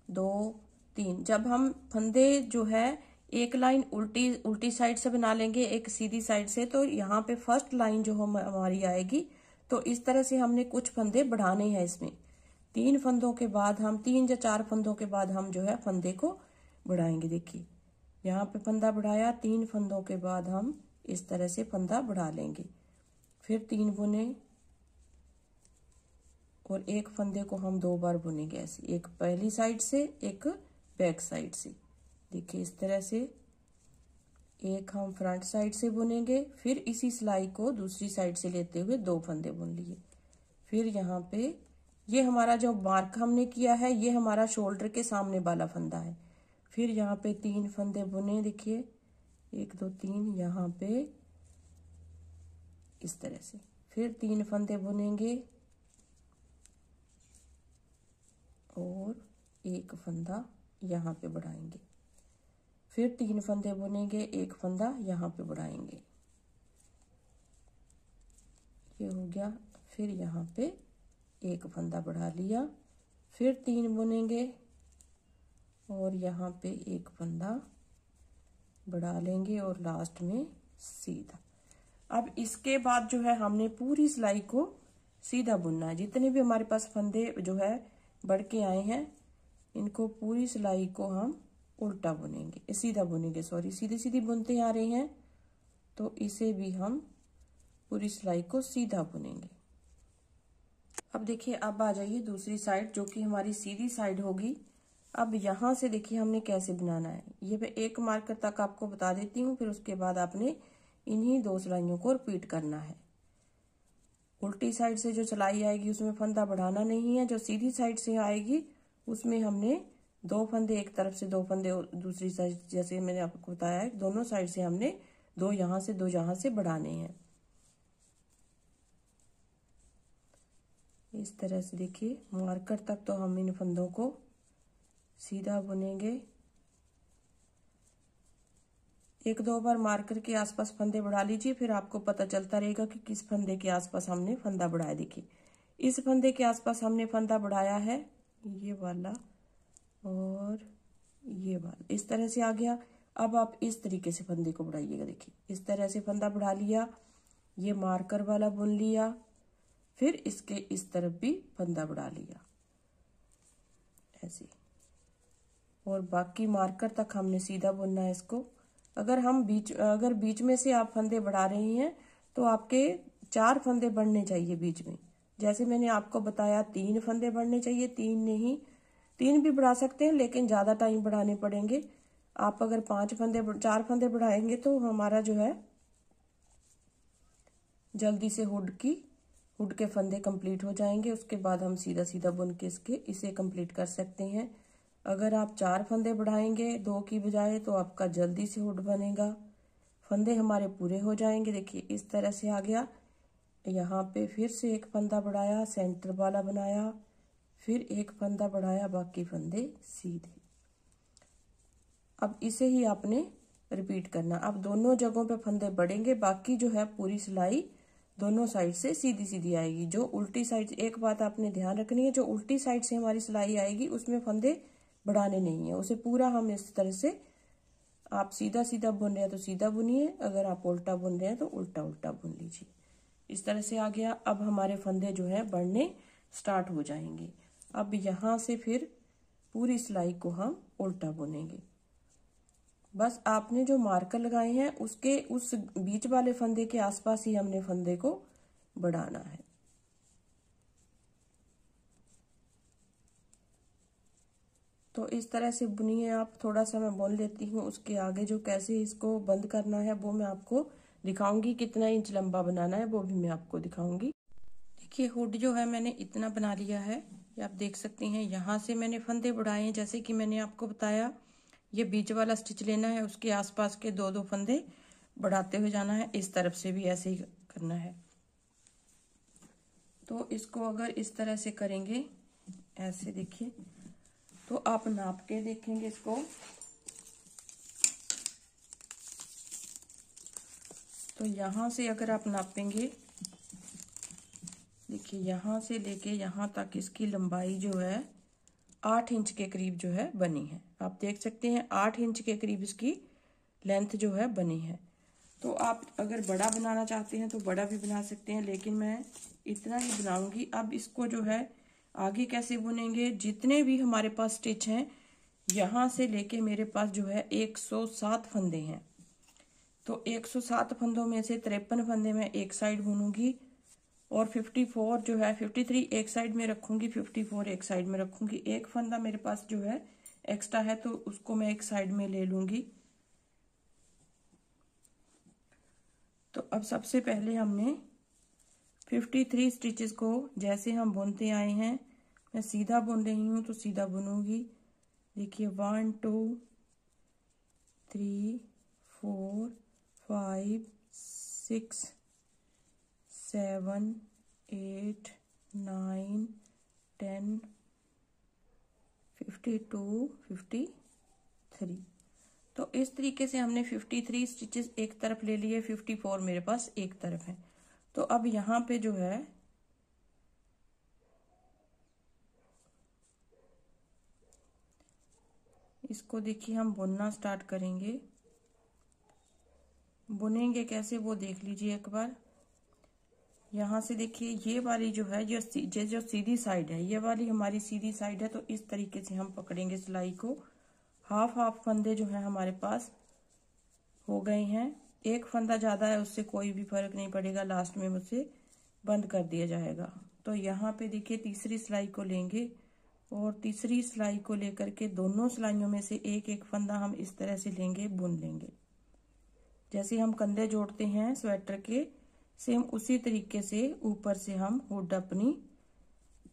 2 3, जब हम फंदे जो है एक लाइन उल्टी साइड से बना लेंगे, एक सीधी साइड से, तो यहाँ पे फर्स्ट लाइन जो हमारी आएगी, तो इस तरह से हमने कुछ फंदे बढ़ाने हैं इसमें। 3 फंदों के बाद हम 3 या 4 फंदों के बाद हम जो है फंदे को बढ़ाएंगे। देखिए यहाँ पे फंदा बढ़ाया, 3 फंदों के बाद हम इस तरह से फंदा बढ़ा लेंगे, फिर 3 बुने और एक फंदे को हम 2 बार बुनेंगे ऐसे, एक पहली साइड से एक बैक साइड से। देखिए इस तरह से एक हम फ्रंट साइड से बुनेंगे, फिर इसी सिलाई को दूसरी साइड से लेते हुए 2 फंदे बुन लिए। फिर यहाँ पे ये हमारा जो मार्क हमने किया है, ये हमारा शोल्डर के सामने वाला फंदा है। फिर यहाँ पे 3 फंदे बुने, देखिए 1 2 3, यहाँ पे इस तरह से। फिर 3 फंदे बुनेंगे और एक फंदा यहाँ पे बढ़ाएंगे, फिर 3 फंदे बुनेंगे, एक फंदा यहाँ पे बढ़ाएंगे, ये हो गया। फिर यहाँ पे एक फंदा बढ़ा लिया, फिर 3 बुनेंगे और यहाँ पे एक फंदा बढ़ा लेंगे और लास्ट में सीधा। अब इसके बाद जो है हमने पूरी सिलाई को सीधा बुनना है। जितने भी हमारे पास फंदे जो है बढ़ के आए हैं, इनको पूरी सिलाई को हम उल्टा बुनेंगे, सीधा बुनेंगे, सॉरी, सीधी सीधी बुनते आ रहे हैं, तो इसे भी हम पूरी सिलाई को सीधा बुनेंगे। अब देखिए, अब आ जाइए दूसरी साइड जो कि हमारी सीधी साइड होगी। अब यहाँ से देखिए हमने कैसे बनाना है, ये मैं एक मार्कर तक आपको बता देती हूँ, फिर उसके बाद आपने इन्हीं 2 सिलाइयों को रिपीट करना है। उल्टी साइड से जो सिलाई आएगी उसमें फंदा बढ़ाना नहीं है, जो सीधी साइड से आएगी उसमें हमने 2 फंदे एक तरफ से, 2 फंदे दूसरी साइड, जैसे मैंने आपको बताया है, दोनों साइड से हमने 2 यहाँ से 2 यहाँ से बढ़ाने हैं। इस तरह से देखिए मार्कर तक तो हम इन फंदों को सीधा बुनेंगे। 1-2 बार मार्कर के आसपास फंदे बढ़ा लीजिए, फिर आपको पता चलता रहेगा कि किस फंदे के आसपास हमने फंदा बढ़ाया। देखिए इस फंदे के आसपास हमने फंदा बढ़ाया है, ये वाला और ये वाला, इस तरह से आ गया। अब आप इस तरीके से फंदे को बढ़ाइएगा। देखिए इस तरह से फंदा बढ़ा लिया, ये मार्कर वाला बुन लिया, फिर इसके इस तरफ भी फंदा बढ़ा लिया ऐसे। और बाकी मार्कर तक हमने सीधा बुनना है इसको। अगर बीच में से आप फंदे बढ़ा रही हैं तो आपके 4 फंदे बढ़ने चाहिए बीच में। जैसे मैंने आपको बताया 3 फंदे बढ़ने चाहिए, 3 नहीं, 3 भी बढ़ा सकते हैं लेकिन ज़्यादा टाइम बढ़ाने पड़ेंगे। आप अगर 4 फंदे बढ़ाएंगे तो हमारा जो है जल्दी से हुड के फंदे कंप्लीट हो जाएंगे। उसके बाद हम सीधा सीधा बुन के इसे कंप्लीट कर सकते हैं। अगर आप 4 फंदे बढ़ाएंगे 2 की बजाय तो आपका जल्दी से हुड बनेगा, फंदे हमारे पूरे हो जाएंगे। देखिए इस तरह से आ गया। यहाँ पे फिर से एक फंदा बढ़ाया, सेंटर वाला बनाया, फिर एक फंदा बढ़ाया, बाकी फंदे सीधे। अब इसे ही आपने रिपीट करना। अब दोनों जगहों पे फंदे बढ़ेंगे, बाकी जो है पूरी सिलाई दोनों साइड से सीधी सीधी आएगी। जो उल्टी साइड, एक बात आपने ध्यान रखनी है, जो उल्टी साइड से हमारी सिलाई आएगी उसमें फंदे बढ़ाने नहीं है, उसे पूरा हम इस तरह से, आप सीधा सीधा बुन रहे हैं तो सीधा बुनिए, अगर आप उल्टा बुन रहे हैं तो उल्टा उल्टा बुन लीजिए। इस तरह से आ गया। अब हमारे फंदे जो है बढ़ने स्टार्ट हो जाएंगे। अब यहाँ से फिर पूरी सिलाई को हम उल्टा बुनेंगे। बस आपने जो मार्कर लगाए हैं उसके उस बीच वाले फंदे के आसपास ही हमने फंदे को बढ़ाना है। तो इस तरह से बुनिए आप। थोड़ा सा मैं बुन लेती हूँ, उसके आगे जो कैसे इसको बंद करना है वो मैं आपको दिखाऊंगी, कितना इंच लंबा बनाना है वो भी मैं आपको दिखाऊंगी। देखिए हुड जो है मैंने इतना बना लिया है, ये आप देख सकते हैं। यहाँ से मैंने फंदे बढ़ाए हैं, जैसे कि मैंने आपको बताया। ये बीच वाला स्टिच लेना है, उसके आसपास के 2-2 फंदे बढ़ाते हुए जाना है। इस तरफ से भी ऐसे ही करना है। तो इसको अगर इस तरह से करेंगे, ऐसे देखिए, तो आप नाप के देखेंगे इसको। तो यहाँ से अगर आप नापेंगे, देखिए यहाँ से लेके यहाँ तक इसकी लंबाई जो है 8 इंच के करीब जो है बनी है। आप देख सकते हैं 8 इंच के करीब इसकी लेंथ जो है बनी है। तो आप अगर बड़ा बनाना चाहते हैं तो बड़ा भी बना सकते हैं, लेकिन मैं इतना ही बनाऊंगी। अब इसको जो है आगे कैसे बुनेंगे, जितने भी हमारे पास स्टिच हैं यहाँ से लेके मेरे पास जो है 107 फंदे हैं। तो 107 फंदों में से 53 फंदे मैं एक साइड बुनूंगी और 54 जो है 53 एक साइड में रखूंगी, 54 एक साइड में रखूंगी। एक फंदा मेरे पास जो है एक्स्ट्रा है तो उसको मैं एक साइड में ले लूंगी। तो अब सबसे पहले हमने 53 स्टिचेस को जैसे हम बुनते आए हैं, मैं सीधा बुन रही हूँ तो सीधा बुनूंगी। देखिए 1 2 3 4 5 6 7 8 9 10 52 53। तो इस तरीके से हमने 53 स्टिचेस एक तरफ ले लिए, 54 मेरे पास एक तरफ है। तो अब यहाँ पे जो है इसको देखिए हम बुनना स्टार्ट करेंगे। बुनेंगे कैसे वो देख लीजिए एक बार। यहाँ से देखिए ये वाली जो है जो सीधी साइड है, ये वाली हमारी सीधी साइड है। तो इस तरीके से हम पकड़ेंगे सिलाई को। हाफ हाफ फंदे जो है हमारे पास हो गए हैं। एक फंदा ज़्यादा है उससे कोई भी फर्क नहीं पड़ेगा, लास्ट में मुझसे बंद कर दिया जाएगा। तो यहाँ पे देखिए तीसरी सिलाई को लेंगे और तीसरी सिलाई को लेकर के दोनों सिलाइयों में से एक एक फंदा हम इस तरह से लेंगे, बुन लेंगे। जैसे हम कंधे जोड़ते हैं स्वेटर के, सेम उसी तरीके से ऊपर से हम हुड अपनी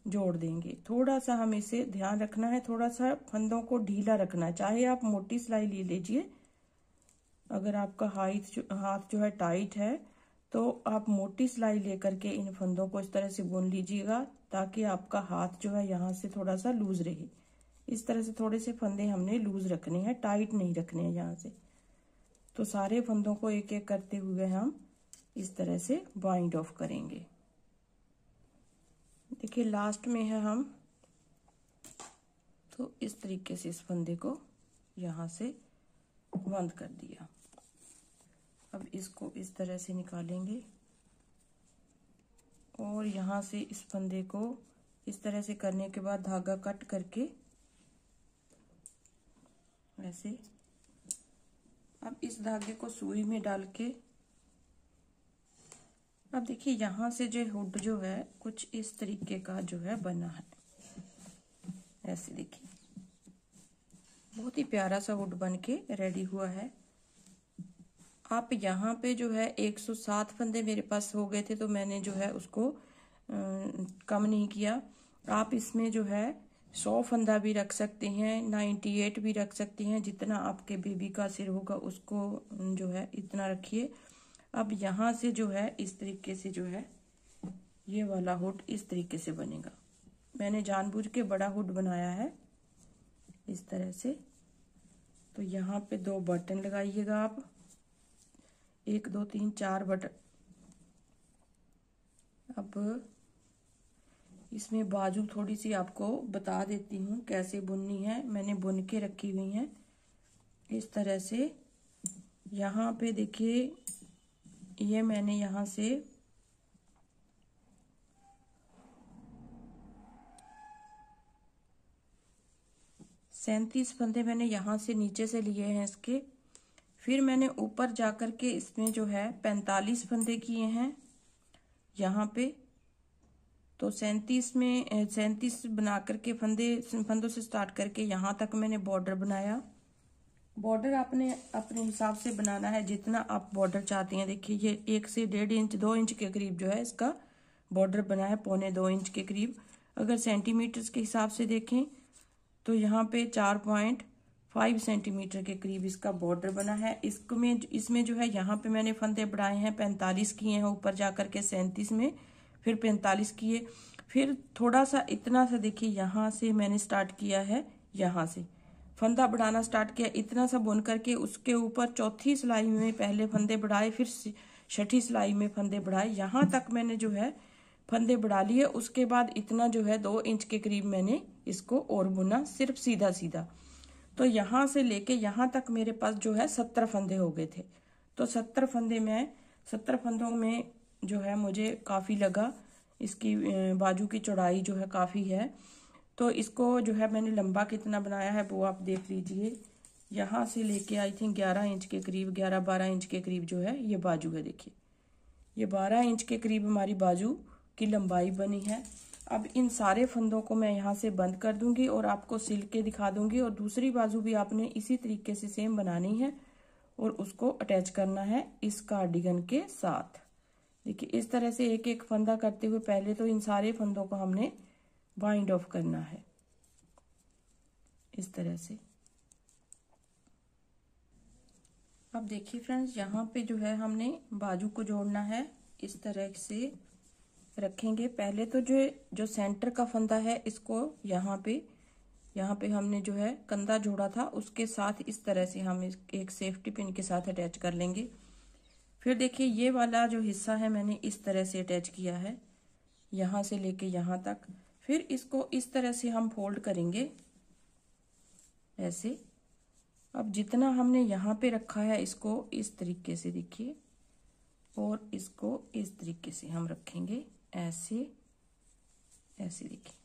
जोड़ देंगे। थोड़ा सा हमें इसे ध्यान रखना है, थोड़ा सा फंदों को ढीला रखना है। चाहे आप मोटी सिलाई ले लीजिए, अगर आपका हाथ जो है टाइट है तो आप मोटी सिलाई लेकर के इन फंदों को इस तरह से बुन लीजिएगा, ताकि आपका हाथ जो है यहाँ से थोड़ा सा लूज रहे। इस तरह से थोड़े से फंदे हमने लूज रखने हैं, टाइट नहीं रखने हैं यहाँ से। तो सारे फंदों को एक एक करते हुए हम इस तरह से बाइंड ऑफ करेंगे। देखिए लास्ट में है हम, तो इस तरीके से इस फंदे को यहाँ से बंद कर दिया। अब इसको इस तरह से निकालेंगे और यहाँ से इस फंदे को इस तरह से करने के बाद धागा कट करके ऐसे। अब इस धागे को सुई में डाल के अब देखिए यहाँ से जो हुड जो है कुछ इस तरीके का जो है बना है। ऐसे देखिए बहुत ही प्यारा सा हुड बन के रेडी हुआ है। आप यहाँ पे जो है 107 फंदे मेरे पास हो गए थे, तो मैंने जो है उसको कम नहीं किया। आप इसमें जो है 100 फंदा भी रख सकते हैं, 98 भी रख सकते हैं, जितना आपके बेबी का सिर होगा उसको जो है इतना रखिए। अब यहाँ से जो है इस तरीके से जो है ये वाला हुड इस तरीके से बनेगा। मैंने जानबूझ के बड़ा हुड बनाया है इस तरह से। तो यहाँ पे 2 बटन लगाइएगा आप, 1 2 3 4 बटन। अब इसमें बाजू थोड़ी सी आपको बता देती हूँ कैसे बुननी है। मैंने बुन के रखी हुई है इस तरह से। यहाँ पे देखिए ये मैंने यहाँ से 37 फंदे मैंने यहाँ से नीचे से लिए हैं इसके। फिर मैंने ऊपर जाकर के इसमें जो है 45 फंदे किए हैं यहाँ पे। तो 37 बना करके फंदों से स्टार्ट करके यहाँ तक मैंने बॉर्डर बनाया। बॉर्डर आपने अपने हिसाब से बनाना है जितना आप बॉर्डर चाहते हैं। देखिए ये 1 से 1.5 इंच 2 इंच के करीब जो है इसका बॉर्डर बना है, 1.25 इंच के करीब। अगर सेंटीमीटर्स के हिसाब से देखें तो यहाँ पे 4.5 सेंटीमीटर के करीब इसका बॉर्डर बना है। इसमें जो है यहाँ पे मैंने फंदे बढ़ाए हैं, 45 किए हैं, ऊपर जाकर के 37 में फिर 45 किए। फिर थोड़ा सा इतना सा देखिए यहाँ से मैंने स्टार्ट किया है, यहाँ से फंदा बढ़ाना स्टार्ट किया इतना सा बुन करके। उसके ऊपर चौथी सिलाई में पहले फंदे बढ़ाए, फिर छठी सिलाई में फंदे बढ़ाए। यहाँ तक मैंने जो है फंदे बढ़ा लिए। उसके बाद इतना जो है 2 इंच के करीब मैंने इसको और बुना, सिर्फ सीधा सीधा। तो यहाँ से लेके यहाँ तक मेरे पास जो है 70 फंदे हो गए थे। तो 70 फंदों में जो है मुझे काफ़ी लगा। इसकी बाजू की चौड़ाई जो है काफ़ी है। तो इसको जो है मैंने लंबा कितना बनाया है वो आप देख लीजिए। यहाँ से लेके आई थिंक 11 इंच के करीब, 11-12 इंच के करीब जो है ये बाजू है। देखिए ये 12 इंच के करीब हमारी बाजू की लंबाई बनी है। अब इन सारे फंदों को मैं यहाँ से बंद कर दूंगी और आपको सिल के दिखा दूंगी। और दूसरी बाजू भी आपने इसी तरीके से सेम बनानी है और उसको अटैच करना है इस कार्डिगन के साथ। देखिए इस तरह से एक एक फंदा करते हुए पहले तो इन सारे फंदों को हमने वाइंड ऑफ करना है इस तरह से। अब देखिए फ्रेंड्स यहाँ पे जो है हमने बाजू को जोड़ना है इस तरह से रखेंगे। पहले तो जो सेंटर का फंदा है इसको यहाँ पे हमने जो है कंधा जोड़ा था उसके साथ इस तरह से हम एक सेफ्टी पिन के साथ अटैच कर लेंगे। फिर देखिए ये वाला जो हिस्सा है मैंने इस तरह से अटैच किया है यहाँ से लेके यहाँ तक। फिर इसको इस तरह से हम फोल्ड करेंगे ऐसे। अब जितना हमने यहाँ पे रखा है इसको इस तरीके से देखिए, और इसको इस तरीके से हम रखेंगे ऐसे ऐसे। देखिए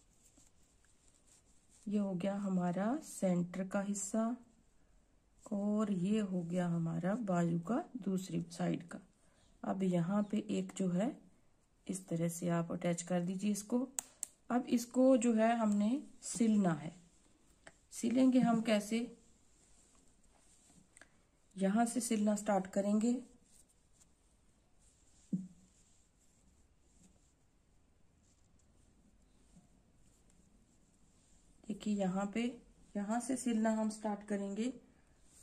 ये हो गया हमारा सेंटर का हिस्सा और ये हो गया हमारा बाजू का दूसरी साइड का। अब यहाँ पे एक जो है इस तरह से आप अटैच कर दीजिए इसको। अब इसको जो है हमने सिलना है। सिलेंगे हम कैसे, यहाँ से सिलना स्टार्ट करेंगे। देखिए यहाँ से सिलना हम स्टार्ट करेंगे।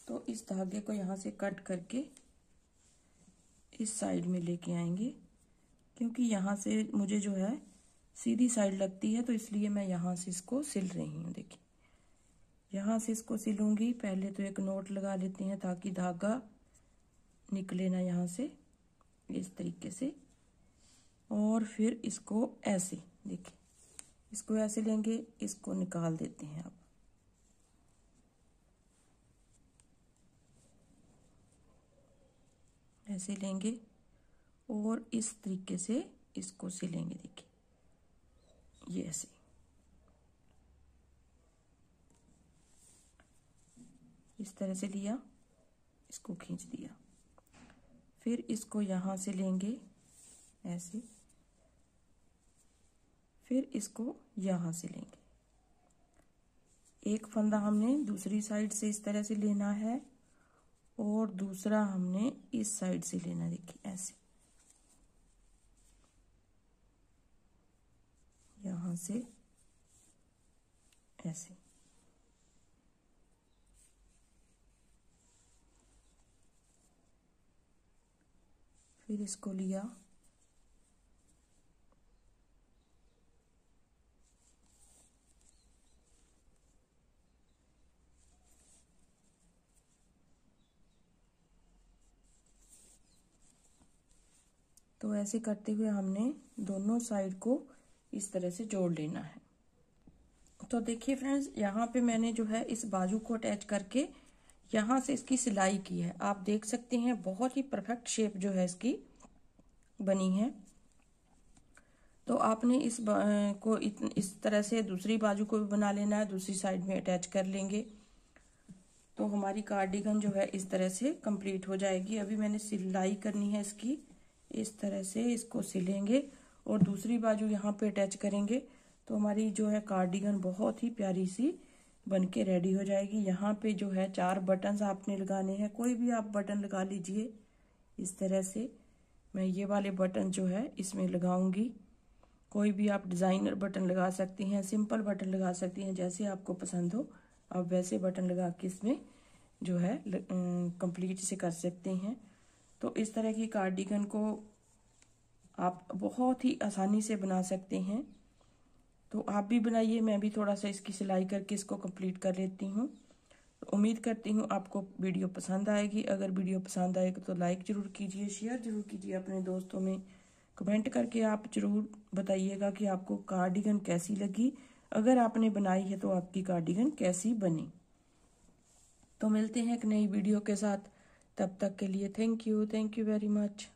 तो इस धागे को यहाँ से कट करके इस साइड में लेके आएंगे, क्योंकि यहाँ से मुझे जो है सीधी साइड लगती है तो इसलिए मैं यहाँ से इसको सिल रही हूँ। देखिए यहाँ से इसको सिलूंगी। पहले तो एक नोट लगा लेते हैं ताकि धागा निकले ना यहाँ से, इस तरीके से। और फिर इसको ऐसे, देखिए इसको ऐसे लेंगे, इसको निकाल देते हैं। अब ऐसे लेंगे और इस तरीके से इसको सिलेंगे। देखिए ये ऐसे, इस तरह से लिया, इसको खींच दिया, फिर इसको यहाँ से लेंगे ऐसे, फिर इसको यहाँ से लेंगे। एक फंदा हमने दूसरी साइड से इस तरह से लेना है और दूसरा हमने इस साइड से लेना, देखिए ऐसे, यहाँ से ऐसे। फिर इसको लिया, तो ऐसे करते हुए हमने दोनों साइड को इस तरह से जोड़ लेना है। तो देखिए फ्रेंड्स, यहाँ पे मैंने जो है इस बाजू को अटैच करके यहाँ से इसकी सिलाई की है। आप देख सकते हैं बहुत ही परफेक्ट शेप जो है इसकी बनी है। तो आपने इस को इस तरह से दूसरी बाजू को भी बना लेना है, दूसरी साइड में अटैच कर लेंगे तो हमारी कार्डिगन जो है इस तरह से कंप्लीट हो जाएगी। अभी मैंने सिलाई करनी है इसकी, इस तरह से इसको सिलेंगे और दूसरी बाजू यहाँ पे अटैच करेंगे तो हमारी जो है कार्डिगन बहुत ही प्यारी सी बनके रेडी हो जाएगी। यहाँ पे जो है 4 बटन्स आपने लगाने हैं, कोई भी आप बटन लगा लीजिए इस तरह से। मैं ये वाले बटन जो है इसमें लगाऊंगी, कोई भी आप डिज़ाइनर बटन लगा सकती हैं, सिंपल बटन लगा सकती हैं, जैसे आपको पसंद हो आप वैसे बटन लगा के इसमें जो है कंप्लीट से कर सकते हैं। तो इस तरह की कार्डिगन को आप बहुत ही आसानी से बना सकते हैं। तो आप भी बनाइए, मैं भी थोड़ा सा इसकी सिलाई करके इसको कंप्लीट कर लेती हूँ। तो उम्मीद करती हूँ आपको वीडियो पसंद आएगी। अगर वीडियो पसंद आएगा तो लाइक ज़रूर कीजिए, शेयर ज़रूर कीजिए अपने दोस्तों में, कमेंट करके आप ज़रूर बताइएगा कि आपको कार्डिगन कैसी लगी। अगर आपने बनाई है तो आपकी कार्डिगन कैसी बनी। तो मिलते हैं एक नई वीडियो के साथ, तब तक के लिए थैंक यू वेरी मच।